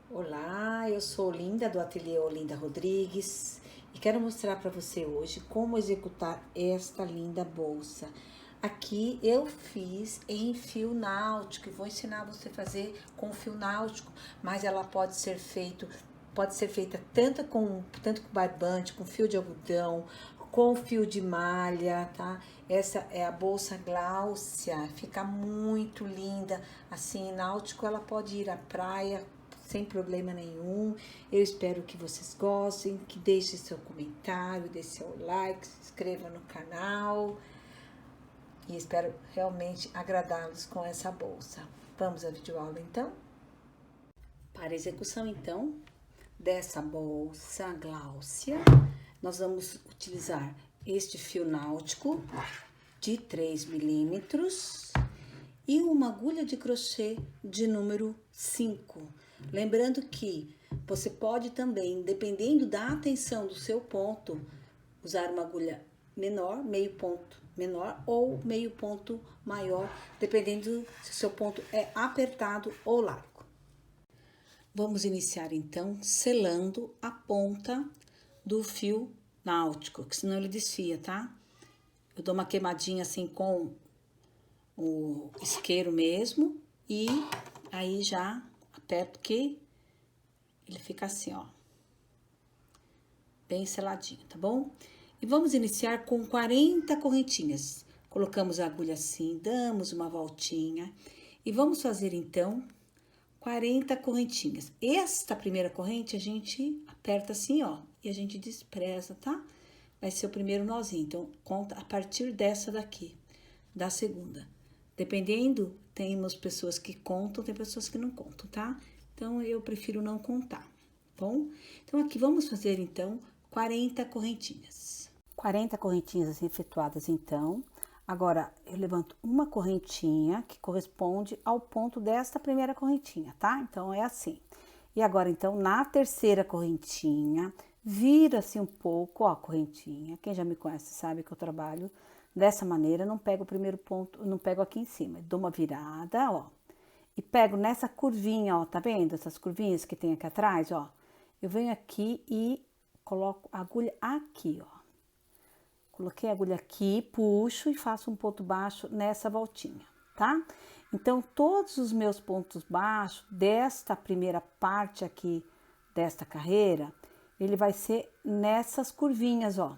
Olá, eu sou Olinda do Ateliê Olinda Rodrigues e quero mostrar para você hoje como executar esta linda bolsa. Aqui eu fiz em fio náutico e vou ensinar você a fazer com fio náutico, mas ela pode ser feita tanto com barbante, com fio de algodão, com fio de malha, tá? Essa é a bolsa Gláucia, fica muito linda. Assim, náutico ela pode ir à praia sem problema nenhum. Eu espero que vocês gostem, que deixem seu comentário, dê seu like, se inscreva no canal e espero realmente agradá-los com essa bolsa. Vamos à videoaula então? Para a execução então dessa bolsa Gláucia, nós vamos utilizar este fio náutico de 3 milímetros e uma agulha de crochê de número 5. Lembrando que você pode também, dependendo da atenção do seu ponto, usar uma agulha menor, meio ponto menor ou meio ponto maior, dependendo se o seu ponto é apertado ou largo. Vamos iniciar então selando a ponta do fio náutico, que senão ele desfia, tá? Eu dou uma queimadinha assim com o isqueiro mesmo e aí já aperto que ele fica assim, ó, bem seladinho, tá bom? E vamos iniciar com 40 correntinhas. Colocamos a agulha assim, damos uma voltinha e vamos fazer então 40 correntinhas. Esta primeira corrente a gente aperta assim, ó, e a gente despreza, tá? Vai ser o primeiro nozinho, então conta a partir dessa daqui, da segunda. Dependendo, temos pessoas que contam, tem pessoas que não contam, tá? Então, eu prefiro não contar, bom? Então, aqui vamos fazer, então, 40 correntinhas. 40 correntinhas efetuadas, então. Agora, eu levanto uma correntinha que corresponde ao ponto desta primeira correntinha, tá? Então, é assim. E agora, então, na terceira correntinha, vira-se um pouco, ó, a correntinha. Quem já me conhece sabe que eu trabalho dessa maneira, não pego o primeiro ponto, não pego aqui em cima. Dou uma virada, ó. E pego nessa curvinha, ó, tá vendo? Essas curvinhas que tem aqui atrás, ó. Eu venho aqui e coloco a agulha aqui, ó. Coloquei a agulha aqui, puxo e faço um ponto baixo nessa voltinha, tá? Então, todos os meus pontos baixos desta primeira parte aqui, desta carreira, ele vai ser nessas curvinhas, ó.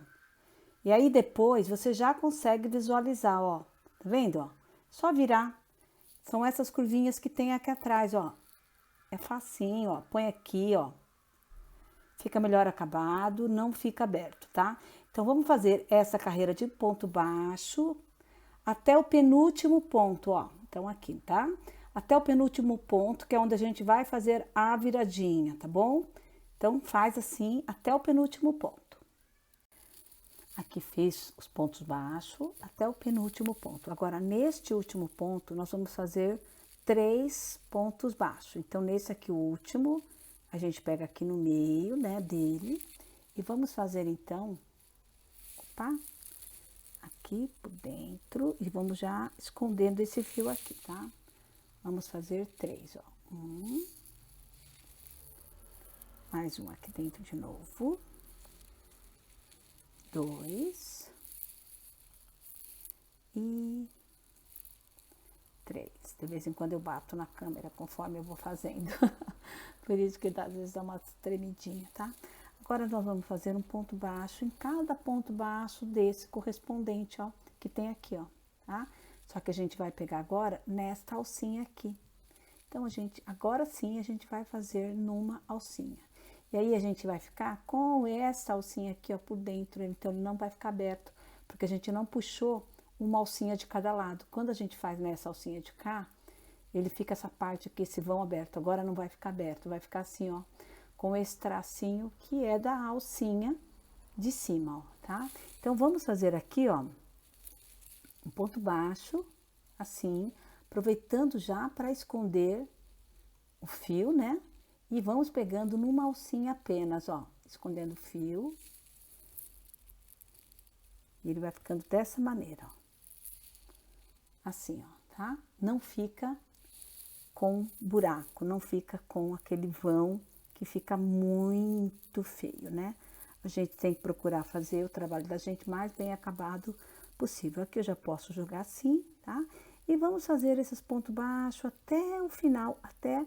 E aí, depois, você já consegue visualizar, ó. Tá vendo, ó? Só virar. São essas curvinhas que tem aqui atrás, ó. É facinho, ó. Põe aqui, ó. Fica melhor acabado, não fica aberto, tá? Então, vamos fazer essa carreira de ponto baixo até o penúltimo ponto, ó. Então, aqui, tá? Até o penúltimo ponto, que é onde a gente vai fazer a viradinha, tá bom? Então, faz assim até o penúltimo ponto. Aqui fiz os pontos baixos até o penúltimo ponto. Agora, neste último ponto, nós vamos fazer 3 pontos baixos. Então, nesse aqui, o último, a gente pega aqui no meio, né, dele. E vamos fazer, então, opa, aqui por dentro. E vamos já escondendo esse fio aqui, tá? Vamos fazer 3, ó. Mais um aqui dentro de novo. 2 e 3. De vez em quando eu bato na câmera conforme eu vou fazendo. Por isso que às vezes dá uma tremidinha, tá? Agora nós vamos fazer um ponto baixo em cada ponto baixo desse correspondente, ó, que tem aqui, ó, tá? Só que a gente vai pegar agora nesta alcinha aqui. Então, agora sim, a gente vai fazer numa alcinha. E aí, a gente vai ficar com essa alcinha aqui, ó, por dentro. Então, ele não vai ficar aberto, porque a gente não puxou uma alcinha de cada lado. Quando a gente faz nessa alcinha de cá, ele fica essa parte aqui, esse vão aberto. Agora, não vai ficar aberto, vai ficar assim, ó, com esse tracinho que é da alcinha de cima, ó, tá? Então, vamos fazer aqui, ó, um ponto baixo, assim, aproveitando já para esconder o fio, né? E vamos pegando numa alcinha apenas, ó, escondendo o fio. E ele vai ficando dessa maneira, ó. Assim, ó, tá? Não fica com buraco, não fica com aquele vão que fica muito feio, né? A gente tem que procurar fazer o trabalho da gente mais bem acabado possível. Aqui eu já posso jogar assim, tá? E vamos fazer esses pontos baixos até o final, até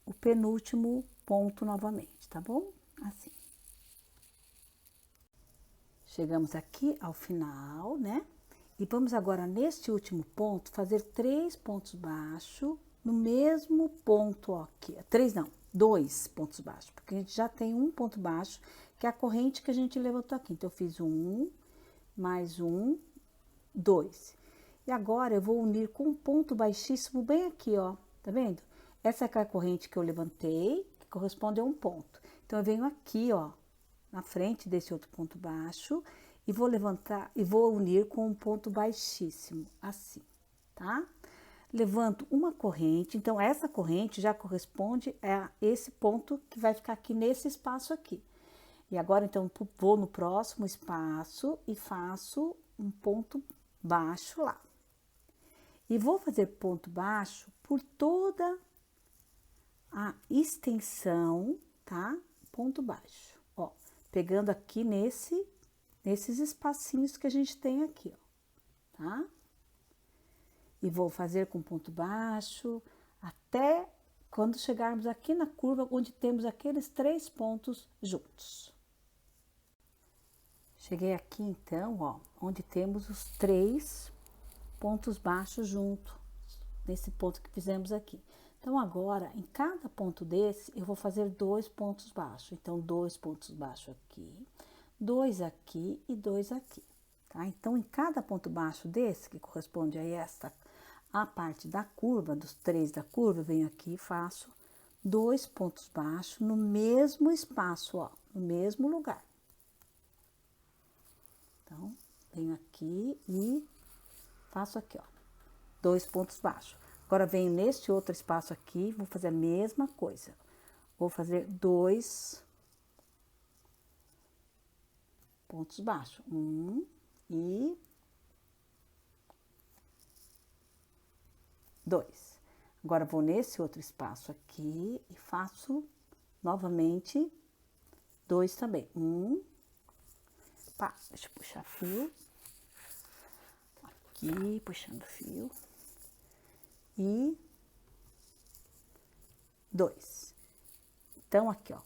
o penúltimo ponto novamente, tá bom? Assim. Chegamos aqui ao final, né? E vamos agora, neste último ponto, fazer 3 pontos baixos no mesmo ponto, ó, aqui. 3 não, 2 pontos baixos, porque a gente já tem um ponto baixo, que é a corrente que a gente levantou aqui. Então, eu fiz um, mais um, 2. E agora, eu vou unir com um ponto baixíssimo bem aqui, ó, tá vendo? Essa é a corrente que eu levantei, que corresponde a um ponto. Então, eu venho aqui, ó, na frente desse outro ponto baixo, e vou levantar e vou unir com um ponto baixíssimo, assim, tá? Levanto uma corrente, então essa corrente já corresponde a esse ponto que vai ficar aqui nesse espaço aqui. E agora, então, vou no próximo espaço e faço um ponto baixo lá. E vou fazer ponto baixo por toda a extensão, tá? Ponto baixo, ó, pegando aqui nesses espacinhos que a gente tem aqui, ó, tá? E vou fazer com ponto baixo até quando chegarmos aqui na curva onde temos aqueles 3 pontos juntos. Cheguei aqui então, ó, onde temos os 3 pontos baixos junto, nesse ponto que fizemos aqui. Então, agora, em cada ponto desse, eu vou fazer 2 pontos baixos. Então, 2 pontos baixos aqui, 2 aqui e 2 aqui, tá? Então, em cada ponto baixo desse, que corresponde a a parte da curva, dos 3 da curva, eu venho aqui e faço 2 pontos baixos no mesmo espaço, ó, no mesmo lugar. Então, venho aqui e faço aqui, ó, 2 pontos baixos. Agora, venho neste outro espaço aqui, vou fazer a mesma coisa. Vou fazer 2 pontos baixos. 1 e 2. Agora, vou nesse outro espaço aqui e faço novamente 2 também. 1, pá, deixa eu puxar fio. Aqui, puxando fio. E 2. Então, aqui, ó,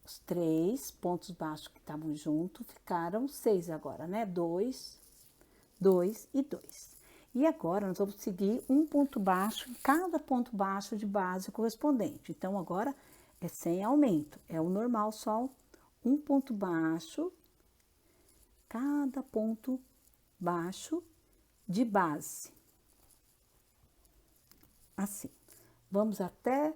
os 3 pontos baixos que estavam juntos ficaram 6 agora, né? 2, 2 e 2. E agora, nós vamos seguir um ponto baixo em cada ponto baixo de base correspondente. Então, agora é sem aumento, é o normal, só um ponto baixo, cada ponto baixo de base. Assim, vamos até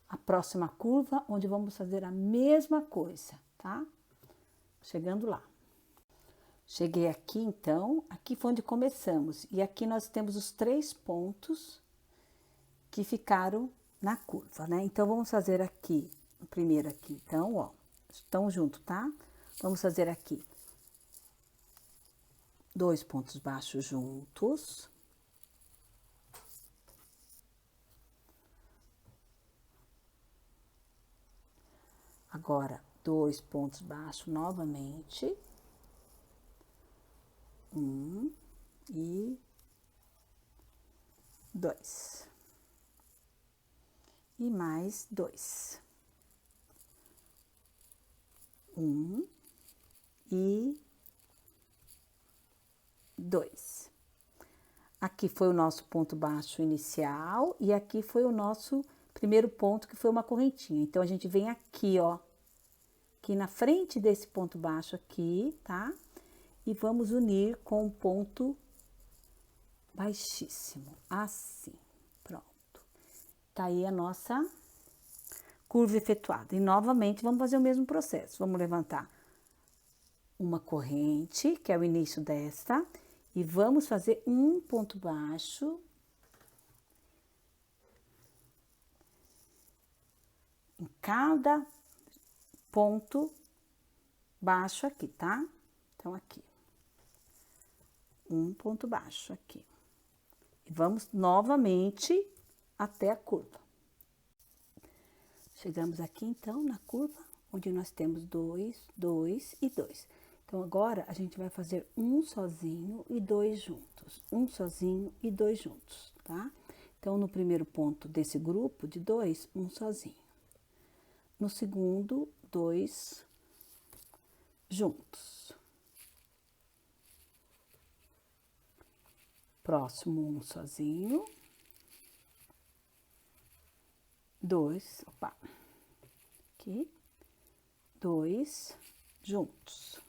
a próxima curva, onde vamos fazer a mesma coisa, tá? Chegando lá. Cheguei aqui, então, aqui foi onde começamos. E aqui nós temos os 3 pontos que ficaram na curva, né? Então, vamos fazer aqui, o primeiro aqui, então, ó, estão juntos, tá? Vamos fazer aqui 2 pontos baixos juntos. Agora, 2 pontos baixos novamente. 1 e 2. E mais 2. 1 e 2. Aqui foi o nosso ponto baixo inicial e aqui foi o nosso primeiro ponto, que foi uma correntinha. Então, a gente vem aqui, ó, aqui na frente desse ponto baixo aqui, tá? E vamos unir com um ponto baixíssimo, assim, pronto. Tá aí a nossa curva efetuada. E, novamente, vamos fazer o mesmo processo. Vamos levantar uma corrente, que é o início desta, e vamos fazer um ponto baixo em cada ponto baixo aqui, tá? Então, aqui. Um ponto baixo aqui. E vamos novamente até a curva. Chegamos aqui, então, na curva, onde nós temos 2, 2 e 2. Então, agora, a gente vai fazer um sozinho e dois juntos. Um sozinho e dois juntos, tá? Então, no primeiro ponto desse grupo de 2, um sozinho. No segundo, 2 juntos. Próximo, um sozinho. 2, opa, aqui, 2 juntos.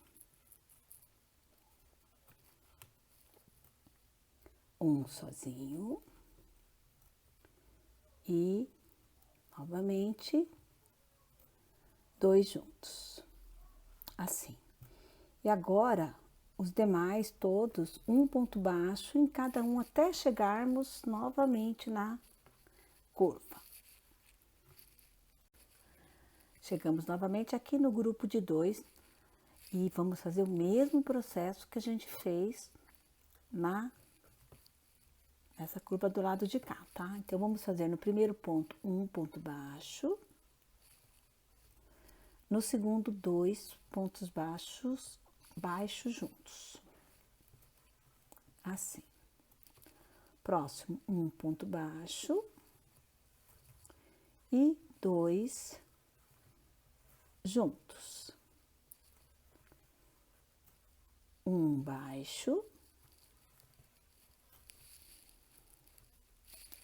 Um sozinho. E, novamente, 2 juntos. Assim. E agora, os demais todos, um ponto baixo em cada um, até chegarmos novamente na curva. Chegamos novamente aqui no grupo de 2 e vamos fazer o mesmo processo que a gente fez nessa curva do lado de cá, tá? Então, vamos fazer no primeiro ponto um ponto baixo, no segundo 2 pontos baixos juntos, assim. Próximo, um ponto baixo e 2 juntos. Um baixo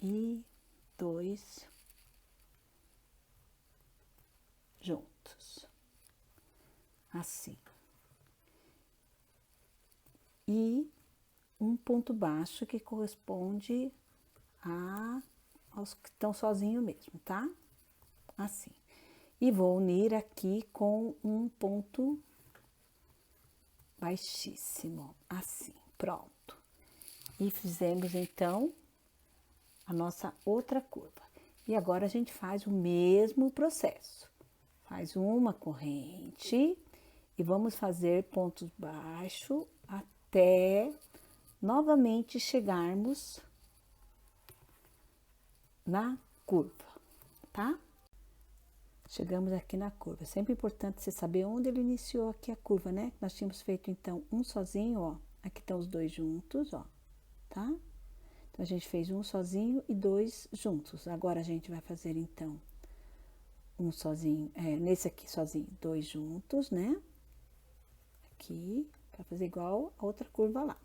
e 2 juntos, assim. E um ponto baixo que corresponde aos que estão sozinhos mesmo, tá? Assim. E vou unir aqui com um ponto baixíssimo, assim, pronto. E fizemos, então, a nossa outra curva. E agora, a gente faz o mesmo processo. Faz uma corrente e vamos fazer pontos baixos até novamente chegarmos na curva, tá? Chegamos aqui na curva. É sempre importante você saber onde ele iniciou aqui a curva, né? Nós tínhamos feito, então, um sozinho, ó. Aqui estão os dois juntos, ó, tá? Então, a gente fez um sozinho e 2 juntos. Agora, a gente vai fazer, então, um sozinho, nesse aqui sozinho, 2 juntos, né? Aqui, pra fazer igual a outra curva lá.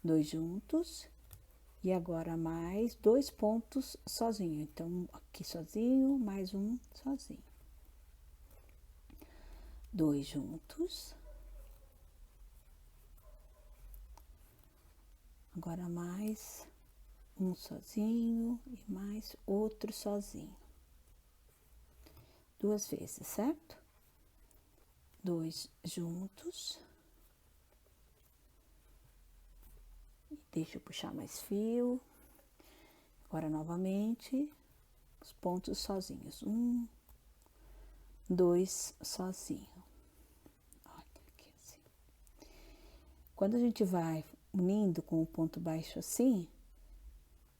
2 juntos. E agora, mais 2 pontos sozinho. Então, aqui sozinho, mais um sozinho. 2 juntos. Agora, mais um sozinho e mais outro sozinho. 2 vezes, certo? 2 juntos. Deixa eu puxar mais fio. Agora, novamente, os pontos sozinhos. 1, 2 sozinho. Olha aqui assim. Quando a gente vai unindo com o ponto baixo assim,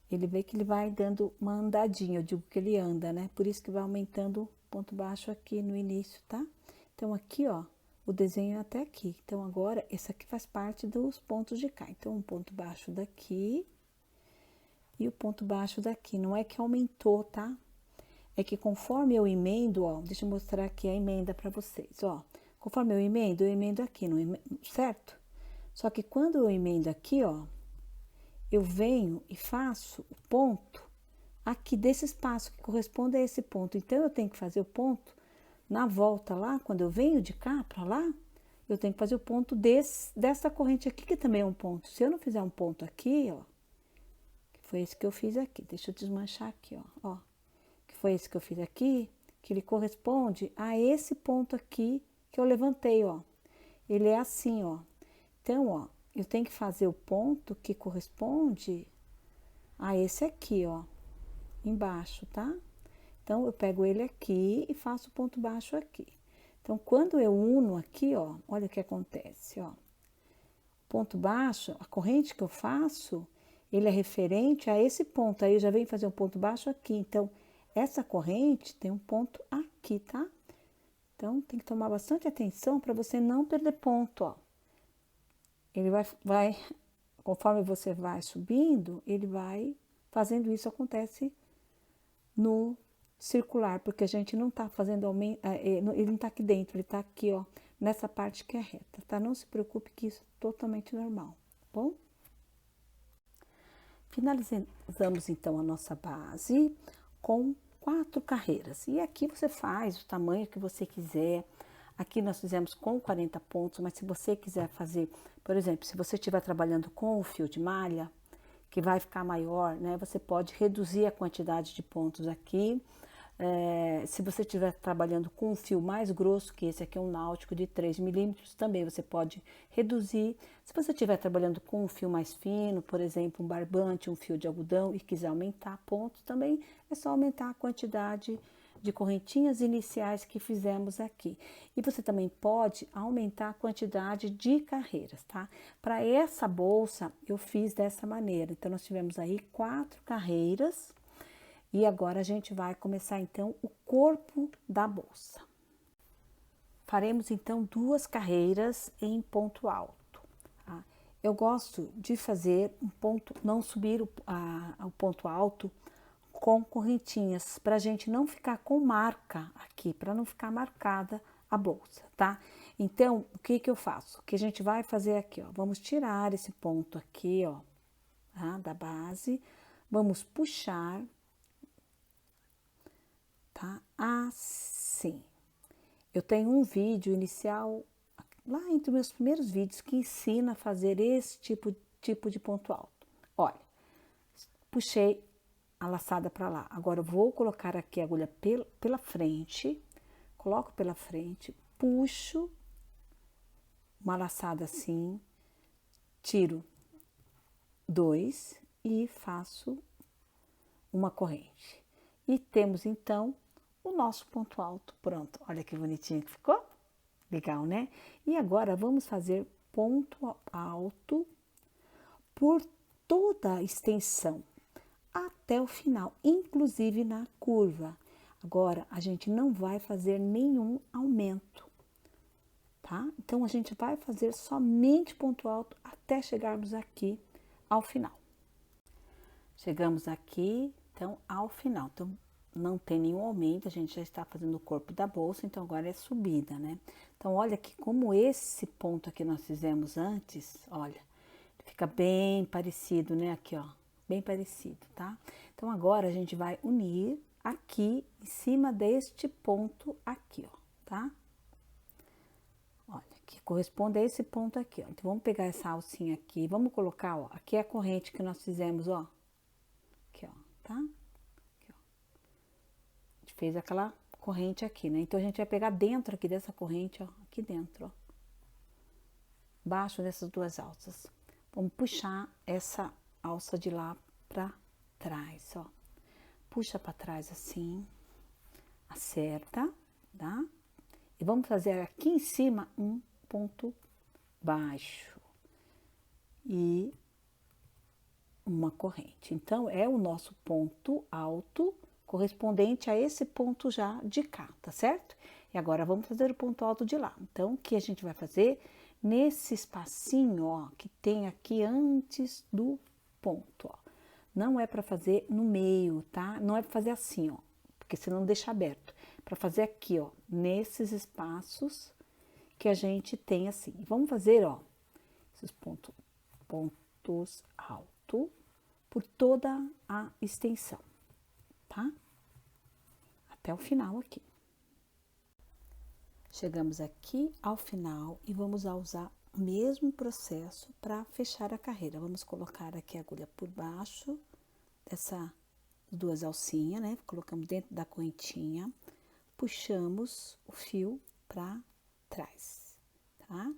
ele vê que ele vai dando uma andadinha, eu digo que ele anda, né? Por isso que vai aumentando o ponto baixo aqui no início, tá? Então, aqui, ó, o desenho é até aqui. Então, agora, esse aqui faz parte dos pontos de cá. Então, um ponto baixo daqui e o ponto baixo daqui. Não é que aumentou, tá? É que conforme eu emendo, ó, deixa eu mostrar aqui a emenda pra vocês, ó. Conforme eu emendo aqui, certo? Só que quando eu emendo aqui, ó, eu venho e faço o ponto aqui desse espaço que corresponde a esse ponto. Então, eu tenho que fazer o ponto na volta lá, quando eu venho de cá pra lá, eu tenho que fazer o ponto dessa corrente aqui, que também é um ponto. Se eu não fizer um ponto aqui, ó, que foi esse que eu fiz aqui, deixa eu desmanchar aqui, ó, que foi esse que eu fiz aqui, que ele corresponde a esse ponto aqui que eu levantei, ó. Ele é assim, ó. Então, ó, eu tenho que fazer o ponto que corresponde a esse aqui, ó, embaixo, tá? Então, eu pego ele aqui e faço o ponto baixo aqui. Então, quando eu uno aqui, ó, olha o que acontece, ó. Ponto baixo, a corrente que eu faço, ele é referente a esse ponto. Aí eu já venho fazer um ponto baixo aqui. Então, essa corrente tem um ponto aqui, tá? Então, tem que tomar bastante atenção para você não perder ponto, ó. Ele conforme você vai subindo, ele vai fazendo isso, acontece no circular, porque a gente não tá fazendo aumento, ele não tá aqui dentro, ele tá aqui, ó, nessa parte que é reta, tá? Não se preocupe que isso é totalmente normal, tá bom? Finalizamos então a nossa base com 4 carreiras. E aqui você faz o tamanho que você quiser. Aqui nós fizemos com 40 pontos, mas se você quiser fazer, por exemplo, se você estiver trabalhando com o fio de malha, que vai ficar maior, né? Você pode reduzir a quantidade de pontos aqui. Se você estiver trabalhando com um fio mais grosso, que esse aqui é um náutico de 3 milímetros, também você pode reduzir. Se você estiver trabalhando com um fio mais fino, por exemplo, um barbante, um fio de algodão e quiser aumentar pontos, também é só aumentar a quantidade de correntinhas iniciais que fizemos aqui. E você também pode aumentar a quantidade de carreiras, tá? Para essa bolsa, eu fiz dessa maneira. Então, nós tivemos aí 4 carreiras. E agora a gente vai começar então o corpo da bolsa. Faremos então 2 carreiras em ponto alto. Tá? Eu gosto de fazer um ponto, não subir o ponto alto com correntinhas, para a gente não ficar com marca aqui, para não ficar marcada a bolsa, tá? Então, o que que eu faço? O que a gente vai fazer aqui, ó, vamos tirar esse ponto aqui, ó, tá? Da base, vamos puxar, tá? Assim. Eu tenho um vídeo inicial, lá entre meus primeiros vídeos, que ensina a fazer esse tipo de ponto alto. Olha, puxei a laçada para lá. Agora, eu vou colocar aqui a agulha pela frente, coloco pela frente, puxo uma laçada assim, tiro 2 e faço uma corrente. E temos, então, o nosso ponto alto pronto. Olha que bonitinho que ficou. Legal, né? E agora, vamos fazer ponto alto por toda a extensão, até o final, inclusive na curva. Agora, a gente não vai fazer nenhum aumento, tá? Então, a gente vai fazer somente ponto alto até chegarmos aqui ao final. Chegamos aqui, então, ao final. Então, não tem nenhum aumento, a gente já está fazendo o corpo da bolsa, então agora é subida, né? Então, olha aqui como esse ponto aqui nós fizemos antes, olha, fica bem parecido, né? Aqui, ó, bem parecido, tá? Então, agora a gente vai unir aqui em cima deste ponto aqui, ó, tá? Olha, que corresponde a esse ponto aqui, ó. Então, vamos pegar essa alcinha aqui, vamos colocar, ó, aqui é a corrente que nós fizemos, ó. Aqui, ó, tá? Aqui, ó. A gente fez aquela corrente aqui, né? Então, a gente vai pegar dentro aqui dessa corrente, ó, aqui dentro, ó. Baixo dessas 2 alças. Vamos puxar essa alça de lá pra trás, ó. Puxa pra trás assim, acerta, tá? E vamos fazer aqui em cima um ponto baixo e uma corrente. Então, é o nosso ponto alto correspondente a esse ponto já de cá, tá certo? E agora, vamos fazer o ponto alto de lá. Então, o que a gente vai fazer? Nesse espacinho, ó, que tem aqui antes do ponto, ó. Não é para fazer no meio, tá? Não é para fazer assim, ó, porque senão deixa aberto. Para fazer aqui, ó, nesses espaços que a gente tem assim. Vamos fazer, ó, esses pontos altos por toda a extensão, tá? Até o final aqui. Chegamos aqui ao final e vamos usar o mesmo processo para fechar a carreira. Vamos colocar aqui a agulha por baixo dessas 2 alcinhas, né? Colocamos dentro da correntinha, puxamos o fio para trás, tá?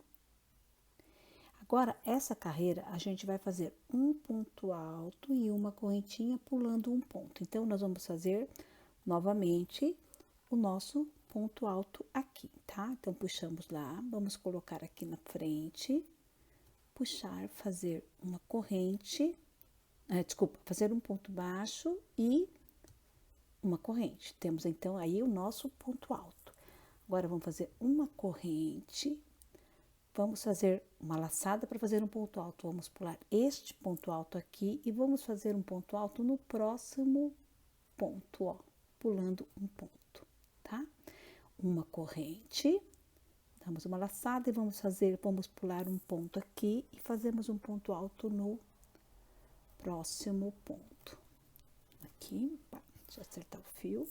Agora, essa carreira, a gente vai fazer um ponto alto e uma correntinha pulando um ponto. Então, nós vamos fazer novamente o nosso ponto alto aqui, tá? Então, puxamos lá, vamos colocar aqui na frente, puxar, fazer uma corrente desculpa, fazer um ponto baixo e uma corrente. Temos então aí o nosso ponto alto. Agora vamos fazer uma corrente, vamos fazer uma laçada para fazer um ponto alto. Vamos pular este ponto alto aqui e vamos fazer um ponto alto no próximo ponto, ó, pulando um ponto, tá? Uma corrente, damos uma laçada e vamos pular um ponto aqui e fazemos um ponto alto no próximo ponto. Aqui, deixa eu acertar o fio.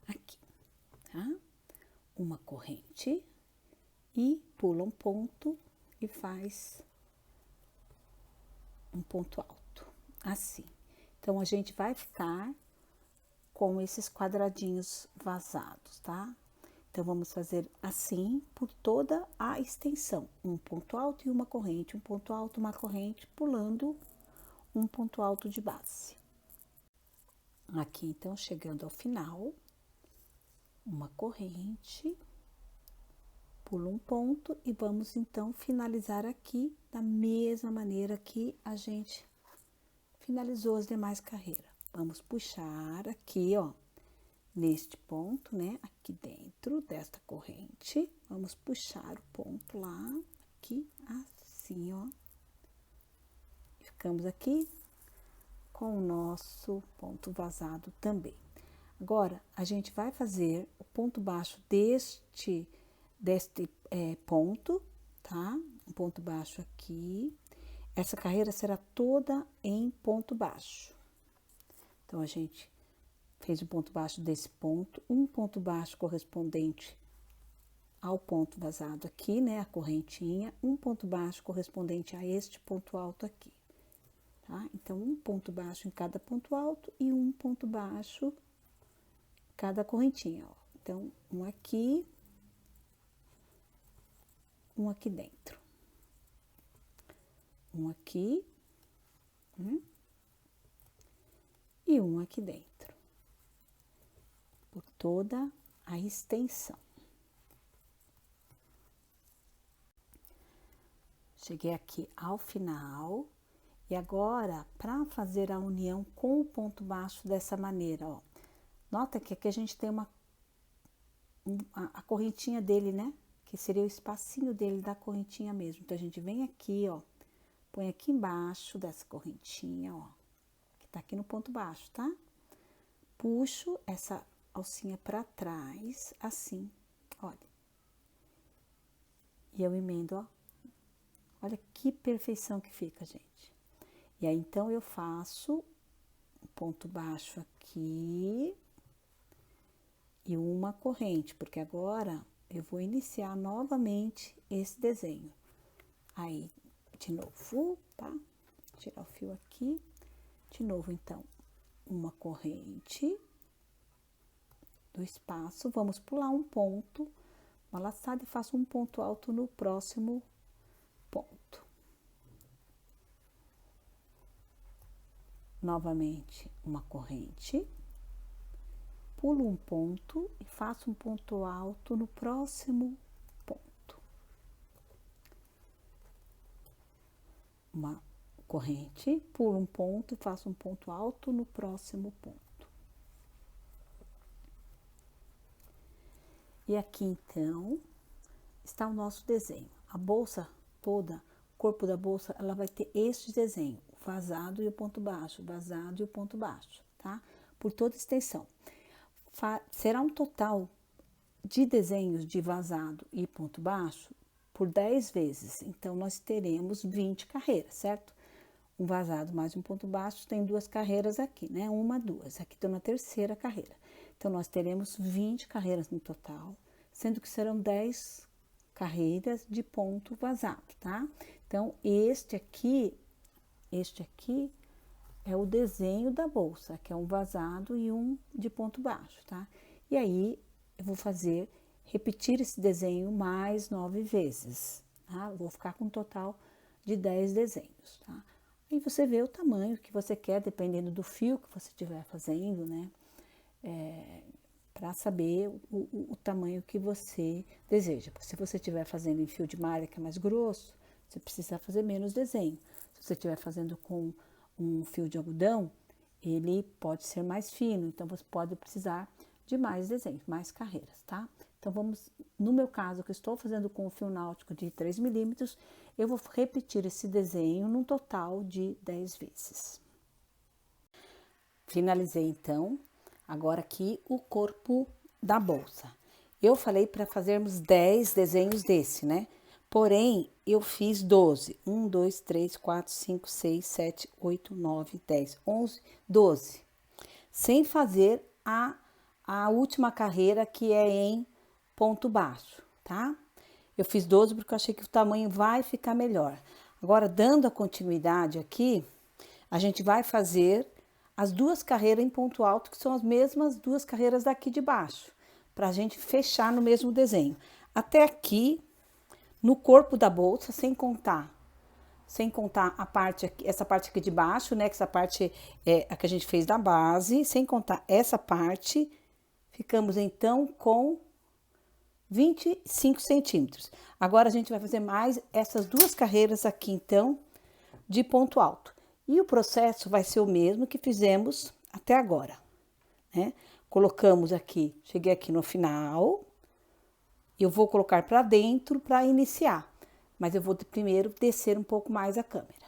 Aqui, tá? Uma corrente e pula um ponto e faz um ponto alto, assim. Então, a gente vai ficar com esses quadradinhos vazados, tá? Então, vamos fazer assim por toda a extensão. Um ponto alto e uma corrente, um ponto alto, uma corrente, pulando um ponto alto de base. Aqui, então, chegando ao final, uma corrente, pula um ponto e vamos, então, finalizar aqui da mesma maneira que a gente finalizou as demais carreiras. Vamos puxar aqui, ó, neste ponto, né, aqui dentro desta corrente, vamos puxar o ponto lá, aqui, assim, ó. Ficamos aqui com o nosso ponto vazado também. Agora, a gente vai fazer o ponto baixo deste ponto, tá? Um ponto baixo aqui. Essa carreira será toda em ponto baixo. Então, a gente fez um ponto baixo desse ponto, um ponto baixo correspondente ao ponto vazado aqui, né? A correntinha, um ponto baixo correspondente a este ponto alto aqui, tá? Então, um ponto baixo em cada ponto alto e um ponto baixo cada correntinha, ó. Então, um aqui dentro. Um aqui, e um aqui dentro. Por toda a extensão. Cheguei aqui ao final. E agora, para fazer a união com o ponto baixo dessa maneira, ó. Nota que aqui a gente tem a correntinha dele, né? Que seria o espacinho dele da correntinha mesmo. Então, a gente vem aqui, ó. Põe aqui embaixo dessa correntinha, ó. Que tá aqui no ponto baixo, tá? Puxo essa alcinha pra trás, assim, olha. E eu emendo, ó. Olha que perfeição que fica, gente. E aí, então, eu faço um ponto baixo aqui e uma corrente, porque agora eu vou iniciar novamente esse desenho. Aí, de novo, tá? Tirar o fio aqui. De novo, então, uma corrente do espaço. Vamos pular um ponto, uma laçada e faço um ponto alto no próximo ponto. Novamente, uma corrente. Pulo um ponto e faço um ponto alto no próximo ponto. Uma corrente, pulo um ponto e faço um ponto alto no próximo ponto. E aqui, então, está o nosso desenho. A bolsa toda, o corpo da bolsa, ela vai ter este desenho, o vazado e o ponto baixo, o vazado e o ponto baixo, tá? Por toda a extensão. Será um total de desenhos de vazado e ponto baixo por 10 vezes. Então, nós teremos 20 carreiras, certo? Um vazado mais um ponto baixo, tem 2 carreiras aqui, né? Uma, 2. Aqui estou na terceira carreira. Então, nós teremos 20 carreiras no total, sendo que serão 10 carreiras de ponto vazado, tá? Então, este aqui é o desenho da bolsa, que é um vazado e um de ponto baixo, tá? E aí, eu vou repetir esse desenho mais 9 vezes, tá? Eu vou ficar com um total de 10 desenhos, tá? Aí você vê o tamanho que você quer, dependendo do fio que você estiver fazendo, né? Para saber o tamanho que você deseja. Porque se você estiver fazendo em fio de malha, que é mais grosso, você precisa fazer menos desenho. Se você estiver fazendo com um fio de algodão, ele pode ser mais fino, então você pode precisar de mais desenhos, mais carreiras, tá? Então, vamos, no meu caso, que eu estou fazendo com o fio náutico de 3 milímetros, eu vou repetir esse desenho num total de 10 vezes. Finalizei, então, agora aqui o corpo da bolsa. Eu falei para fazermos 10 desenhos desse, né? Porém, eu fiz 12. 1, 2, 3, 4, 5, 6, 7, 8, 9, 10, 11, 12. Sem fazer a última carreira, que é em ponto baixo, tá? Eu fiz 12 porque eu achei que o tamanho vai ficar melhor. Agora, dando a continuidade aqui, a gente vai fazer as duas carreiras em ponto alto, que são as mesmas duas carreiras daqui de baixo, pra gente fechar no mesmo desenho. Até aqui, no corpo da bolsa, sem contar a parte aqui, essa parte aqui de baixo, né? Que essa parte é a que a gente fez da base, sem contar essa parte, ficamos então com 25 centímetros. Agora, a gente vai fazer mais essas duas carreiras aqui, então, de ponto alto. E o processo vai ser o mesmo que fizemos até agora, né? Colocamos aqui, cheguei aqui no final, eu vou colocar para dentro para iniciar, mas eu vou primeiro descer um pouco mais a câmera.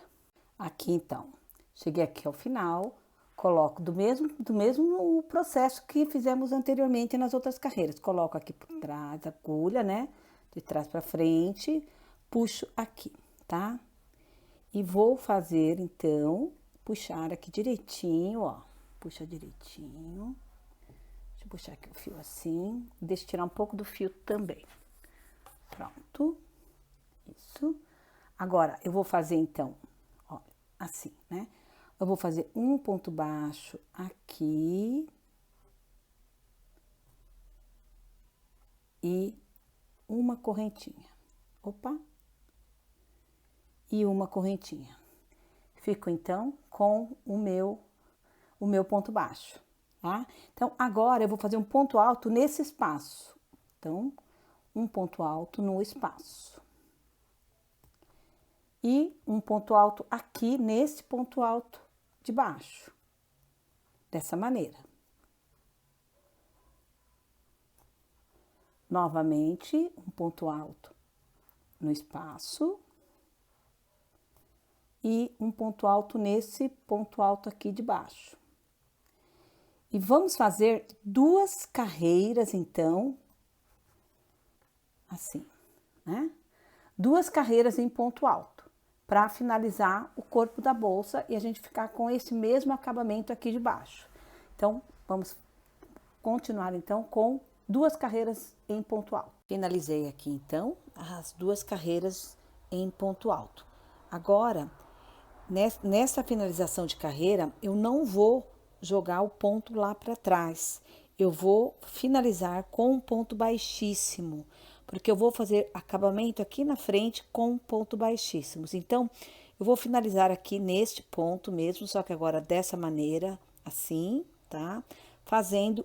Aqui, então, cheguei aqui ao final, coloco do mesmo processo que fizemos anteriormente nas outras carreiras. Coloco aqui por trás a agulha, né? De trás para frente, puxo aqui, tá? E vou fazer, então, puxar aqui direitinho, ó. Puxa direitinho. Deixa eu puxar aqui o fio assim. Deixa eu tirar um pouco do fio também. Pronto. Isso. Agora, eu vou fazer, então, ó, assim, né? Eu vou fazer um ponto baixo aqui. E uma correntinha. Opa! E uma correntinha. Fico, então, com o meu ponto baixo, tá? Então, agora eu vou fazer um ponto alto nesse espaço. Então, um ponto alto no espaço. E um ponto alto aqui nesse ponto alto de baixo. Dessa maneira. Novamente, um ponto alto no espaço. E um ponto alto nesse ponto alto aqui de baixo. E vamos fazer duas carreiras, então, assim, né? Duas carreiras em ponto alto, para finalizar o corpo da bolsa e a gente ficar com esse mesmo acabamento aqui de baixo. Então, vamos continuar, então, com duas carreiras em ponto alto. Finalizei aqui, então, as duas carreiras em ponto alto. Agora, nessa finalização de carreira, eu não vou jogar o ponto lá para trás. Eu vou finalizar com um ponto baixíssimo, porque eu vou fazer acabamento aqui na frente com ponto baixíssimos. Então, eu vou finalizar aqui neste ponto mesmo, só que agora dessa maneira, assim, tá?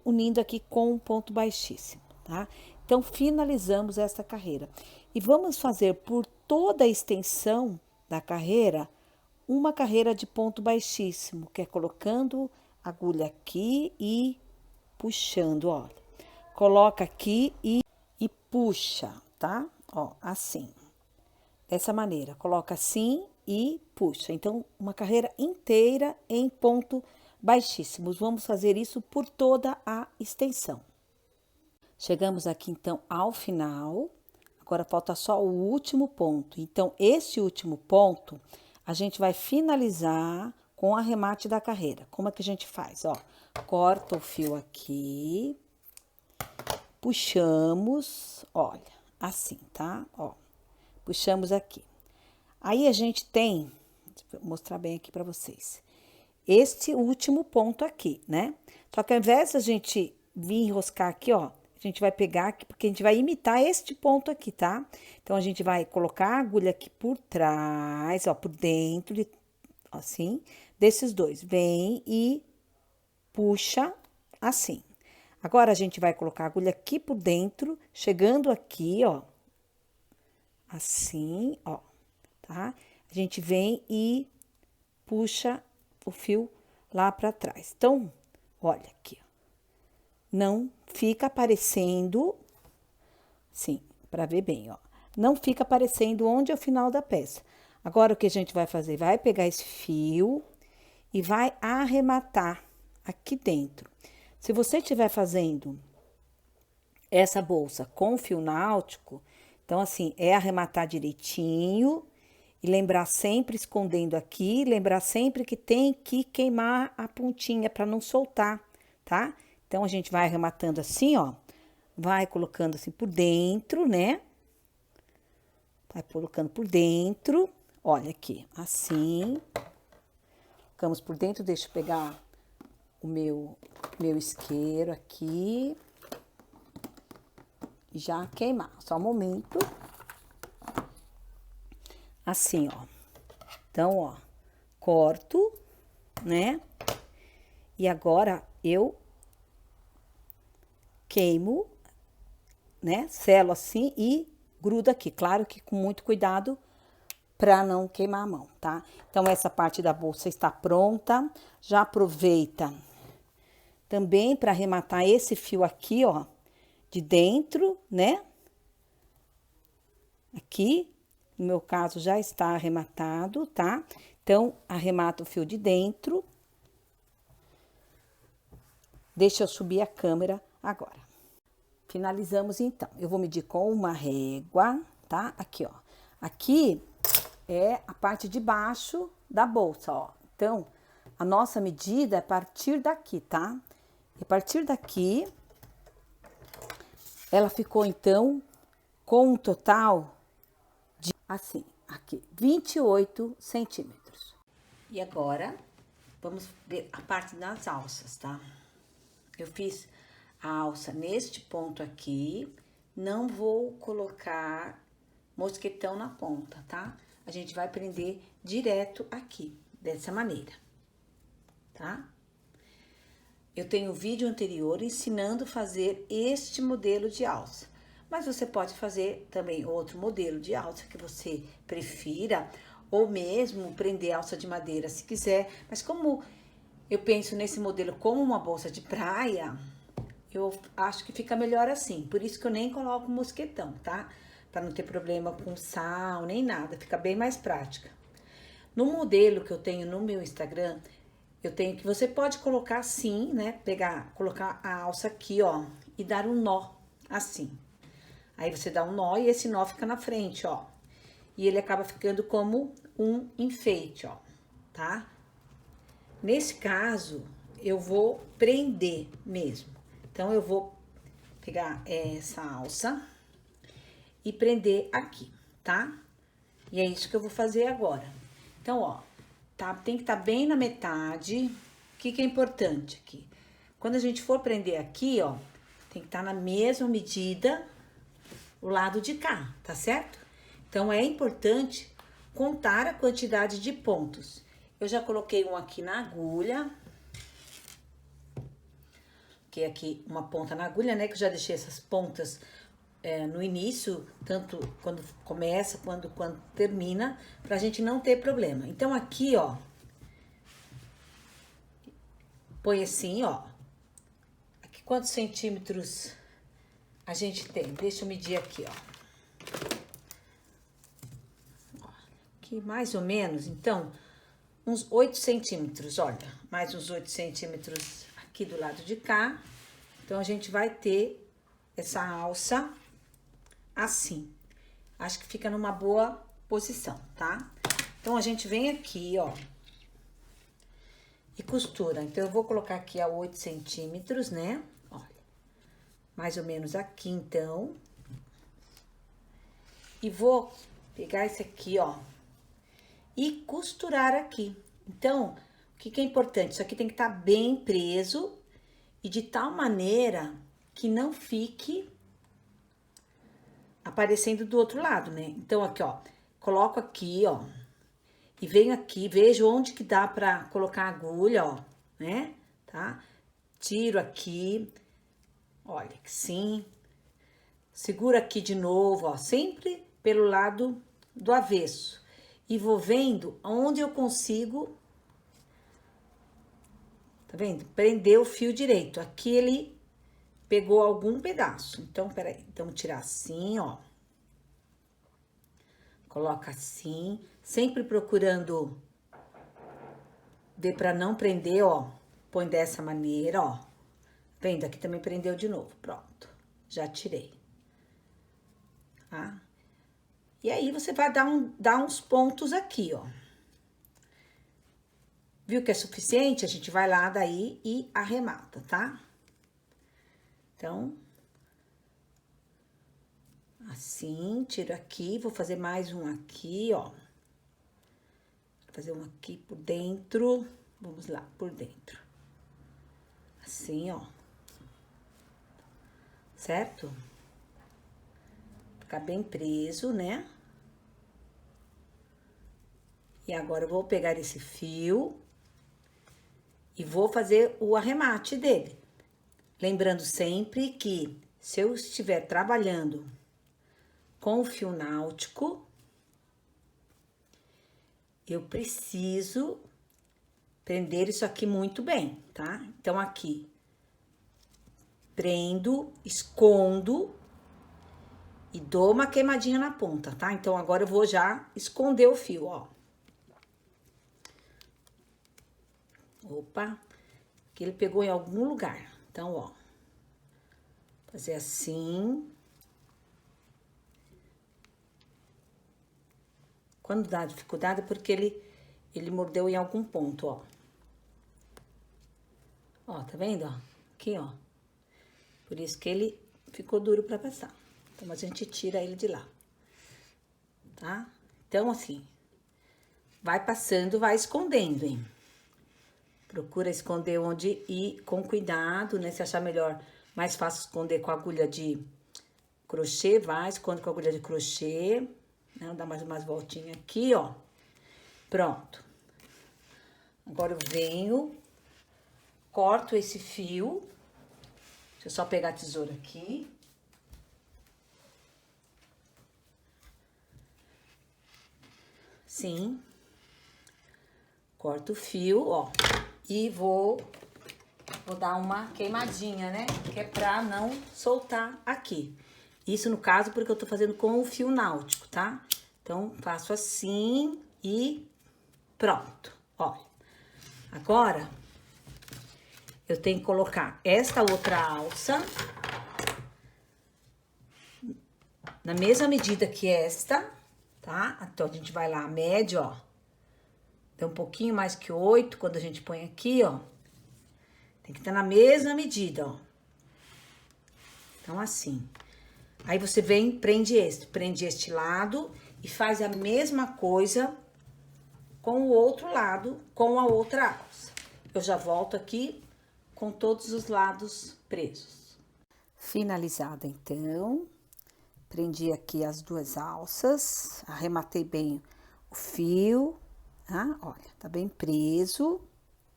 Unindo aqui com um ponto baixíssimo, tá? Então, finalizamos esta carreira. E vamos fazer por toda a extensão da carreira, uma carreira de ponto baixíssimo, que é colocando a agulha aqui e puxando, ó. Coloca aqui e puxa, tá? Ó, assim. Dessa maneira, coloca assim e puxa. Então, uma carreira inteira em ponto baixíssimos. Vamos fazer isso por toda a extensão. Chegamos aqui, então, ao final. Agora, falta só o último ponto. Então, esse último ponto, a gente vai finalizar com o arremate da carreira. Como é que a gente faz? Ó, corta o fio aqui, puxamos, olha, assim, tá? Ó, puxamos aqui. Aí, a gente tem, deixa eu mostrar bem aqui pra vocês, este último ponto aqui, né? Só que ao invés da gente vir enroscar aqui, ó, a gente vai pegar aqui, porque a gente vai imitar este ponto aqui, tá? Então, a gente vai colocar a agulha aqui por trás, ó, por dentro, assim, desses dois. Vem e puxa assim. Agora, a gente vai colocar a agulha aqui por dentro, chegando aqui, ó, assim, ó, tá? A gente vem e puxa o fio lá pra trás. Então, olha aqui, ó. Não fica aparecendo, sim, pra ver bem, ó. Não fica aparecendo onde é o final da peça. Agora, o que a gente vai fazer? Vai pegar esse fio e vai arrematar aqui dentro. Se você estiver fazendo essa bolsa com fio náutico, então, assim, é arrematar direitinho e lembrar sempre escondendo aqui, lembrar sempre que tem que queimar a pontinha para não soltar, tá? Então, a gente vai arrematando assim, ó, vai colocando assim por dentro, né? Vai colocando por dentro, olha aqui, assim. Colocamos por dentro, deixa eu pegar o meu isqueiro aqui. E já queimar, só um momento. Assim, ó. Então, ó, corto, né? E agora eu queimo, né? Selo assim e grudo aqui. Claro que com muito cuidado para não queimar a mão, tá? Então, essa parte da bolsa está pronta. Já aproveita também para arrematar esse fio aqui, ó, de dentro, né? Aqui, no meu caso, já está arrematado, tá? Então, arremata o fio de dentro. Deixa eu subir a câmera agora. Finalizamos, então. Eu vou medir com uma régua, tá? Aqui, ó. Aqui é a parte de baixo da bolsa, ó. Então, a nossa medida é a partir daqui, tá? E a partir daqui, ela ficou, então, com um total de, assim, aqui, 28 centímetros. E agora, vamos ver a parte das alças, tá? Eu fiz a alça neste ponto aqui, não vou colocar mosquetão na ponta, tá? A gente vai prender direto aqui, dessa maneira, tá? Eu tenho um vídeo anterior ensinando a fazer este modelo de alça, mas você pode fazer também outro modelo de alça que você prefira, ou mesmo prender alça de madeira se quiser, mas como eu penso nesse modelo como uma bolsa de praia, eu acho que fica melhor assim, por isso que eu nem coloco mosquetão, tá? Para não ter problema com sal, nem nada, fica bem mais prática. No modelo que eu tenho no meu Instagram, eu tenho que você pode colocar assim, né? Colocar a alça aqui, ó, e dar um nó, assim. Aí você dá um nó e esse nó fica na frente, ó. E ele acaba ficando como um enfeite, ó, tá? Nesse caso, eu vou prender mesmo. Então, eu vou pegar essa alça e prender aqui, tá? E é isso que eu vou fazer agora. Então, ó, tá, tem que estar bem na metade. O que é importante aqui? Quando a gente for prender aqui, ó, tem que estar na mesma medida o lado de cá, tá certo? Então, é importante contar a quantidade de pontos. Eu já coloquei um aqui na agulha. Que é aqui uma ponta na agulha, né? Que eu já deixei essas pontas no início, tanto quando começa, quando termina, pra gente não ter problema. Então, aqui, ó, põe assim, ó. Aqui, quantos centímetros a gente tem? Deixa eu medir aqui, ó. Aqui, mais ou menos, então, uns 8 centímetros, olha. Mais uns 8 centímetros aqui do lado de cá. Então, a gente vai ter essa alça assim. Acho que fica numa boa posição, tá? Então, a gente vem aqui, ó, e costura. Então, eu vou colocar aqui a 8 centímetros, né? Olha, mais ou menos aqui, então. E vou pegar esse aqui, ó, e costurar aqui. Então, o que é importante? Isso aqui tem que estar bem preso e de tal maneira que não fique aparecendo do outro lado, né? Então, aqui, ó, coloco aqui, ó, e venho aqui, vejo onde que dá pra colocar a agulha, ó, né? Tá? Tiro aqui, olha, sim. Seguro aqui de novo, ó, sempre pelo lado do avesso. e vou vendo onde eu consigo, tá vendo? Prender o fio direito. Aqui ele pegou algum pedaço. Então, peraí. Então, tirar assim, ó. Coloca assim, sempre procurando ver pra não prender, ó. Põe dessa maneira, ó. Vendo? Aqui também prendeu de novo. Pronto. Já tirei. Tá? E aí, você vai dar uns pontos aqui, ó. Viu que é suficiente? A gente vai lá daí e arremata, tá? Então, assim, tiro aqui, vou fazer mais um aqui, ó. Vou fazer um aqui por dentro, vamos lá, por dentro. Assim, ó. Certo? Ficar bem preso, né? E agora eu vou pegar esse fio e vou fazer o arremate dele. Lembrando sempre que se eu estiver trabalhando com o fio náutico, eu preciso prender isso aqui muito bem, tá? Então, aqui, prendo, escondo e dou uma queimadinha na ponta, tá? Então, agora eu vou já esconder o fio, ó. Opa, que ele pegou em algum lugar. Então, ó, fazer assim. Quando dá dificuldade é porque ele mordeu em algum ponto, ó. Ó, tá vendo, ó? Aqui, ó. Por isso que ele ficou duro pra passar. Então, a gente tira ele de lá, tá? Então, assim, vai passando, vai escondendo, hein? Procura esconder onde ir com cuidado, né? Se achar melhor, mais fácil esconder com a agulha de crochê, vai, esconde com a agulha de crochê. Né? Dá mais umas voltinhas aqui, ó. Pronto. Agora eu venho, corto esse fio. Deixa eu só pegar a tesoura aqui. Sim. Corto o fio, ó. E vou dar uma queimadinha, né? Que é pra não soltar aqui. Isso no caso porque eu tô fazendo com o fio náutico, tá? Então, faço assim e pronto, ó. Agora, eu tenho que colocar esta outra alça na mesma medida que esta, tá? Então, a gente vai lá, mede, ó. Tem um pouquinho mais que 8 quando a gente põe aqui, ó. Tem que estar na mesma medida, ó. Então, assim. Aí, você vem, prende este lado e faz a mesma coisa com o outro lado, com a outra alça. Eu já volto aqui com todos os lados presos. Finalizada, então. Prendi aqui as duas alças, arrematei bem o fio, tá? Olha, tá bem preso,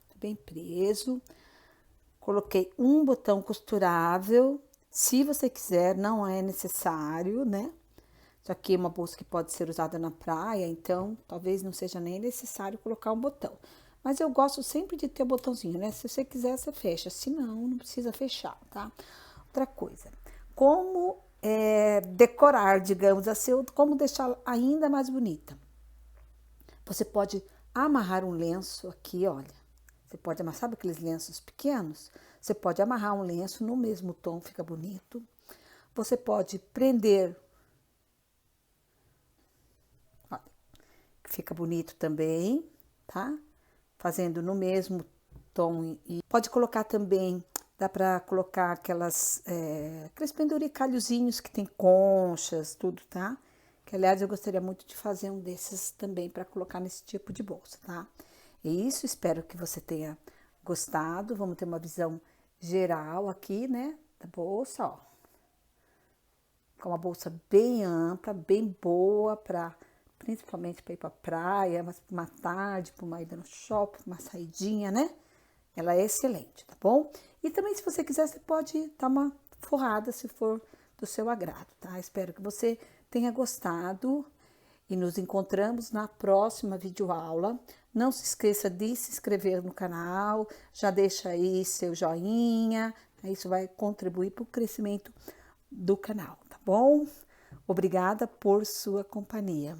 tá bem preso. Coloquei um botão costurável, se você quiser, não é necessário, né? Isso aqui é uma bolsa que pode ser usada na praia, então talvez não seja nem necessário colocar um botão. Mas eu gosto sempre de ter o botãozinho, né? Se você quiser, você fecha, se não, não precisa fechar, tá? Outra coisa, como decorar, digamos assim, como deixá-la ainda mais bonita. Você pode amarrar um lenço aqui, olha. Você pode amarrar, sabe aqueles lenços pequenos? Você pode amarrar um lenço no mesmo tom, fica bonito. Você pode prender, olha, fica bonito também, tá? Fazendo no mesmo tom. E pode colocar também, dá pra colocar aqueles penduricalhozinhos que tem conchas, tudo, tá? Que, aliás, eu gostaria muito de fazer um desses também para colocar nesse tipo de bolsa, tá? É isso, espero que você tenha gostado. Vamos ter uma visão geral aqui, né, da bolsa, ó. Com uma bolsa bem ampla, bem boa, principalmente para ir pra praia, mas pra uma tarde, pra uma ida no shopping, uma saidinha, né? Ela é excelente, tá bom? E também, se você quiser, você pode dar uma forrada, se for do seu agrado, tá? Espero que você tenha gostado e nos encontramos na próxima videoaula. Não se esqueça de se inscrever no canal, já deixa aí seu joinha, isso vai contribuir para o crescimento do canal, tá bom? Obrigada por sua companhia.